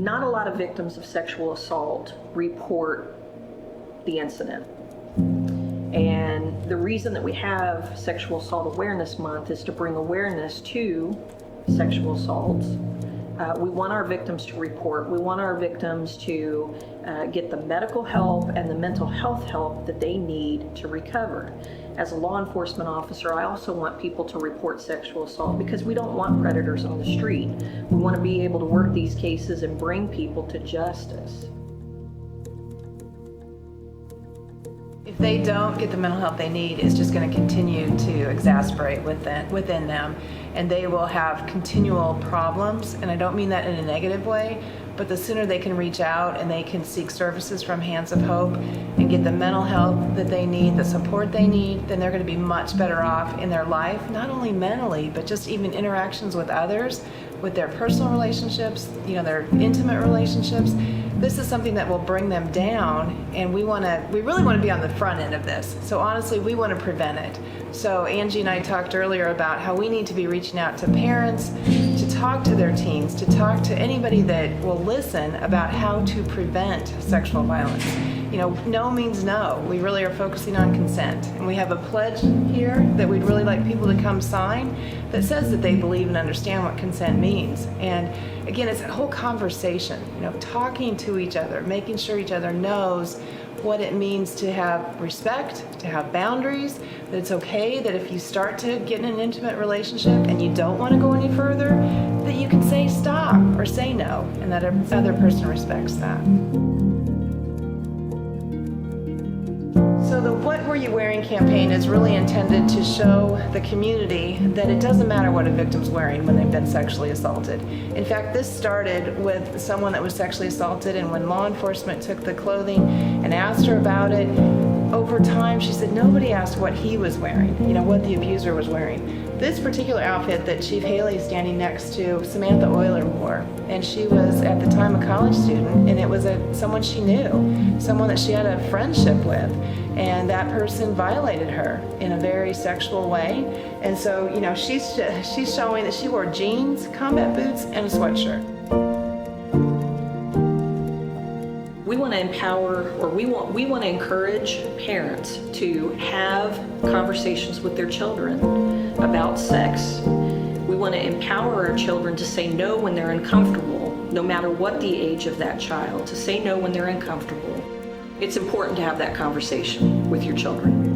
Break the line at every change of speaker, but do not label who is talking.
Not a lot of victims of sexual assault report the incident. And the reason that we have Sexual Assault Awareness Month is to bring awareness to sexual assaults. We want our victims to report. We want our victims to get the medical help and the mental health help that they need to recover. As a law enforcement officer, I also want people to report sexual assault because we don't want predators on the street. We want to be able to work these cases and bring people to justice.
If they don't get the mental health they need, it's just going to continue to exacerbate within them, and they will have continual problems. And I don't mean that in a negative way, but the sooner they can reach out and they can seek services from Hands of Hope and get the mental health that they need, the support they need, then they're going to be much better off in their life, not only mentally, but just even interactions with others, with their personal relationships, their intimate relationships. This is something that will bring them down, and we really want to be on the front end of this. So honestly, we want to prevent it. So Angie and I talked earlier about how we need to be reaching out to parents, to talk to their teens, to talk to anybody that will listen about how to prevent sexual violence. No means no. We really are focusing on consent. And we have a pledge here that we'd really like people to come sign that says that they believe and understand what consent means. And again, it's a whole conversation, talking to each other, making sure each other knows what it means to have respect, to have boundaries, that it's okay that if you start to get in an intimate relationship and you don't want to go any further, that you can say stop or say no, and that other person respects that. So the What Were You Wearing campaign is really intended to show the community that it doesn't matter what a victim's wearing when they've been sexually assaulted. In fact, this started with someone that was sexually assaulted, and when law enforcement took the clothing and asked her about it, over time she said nobody asked what he was wearing, what the abuser was wearing. This particular outfit that Chief Haley is standing next to, Samantha Euler wore, and she was at the time a college student, and it was someone she knew, someone that she had a friendship with, and that person violated her in a very sexual way. And so, she's showing that she wore jeans, combat boots, and a sweatshirt.
We want to empower, or we want to encourage parents to have conversations with their children about sex. We want to empower our children to say no when they're uncomfortable, no matter what the age of that child, to say no when they're uncomfortable. It's important to have that conversation with your children.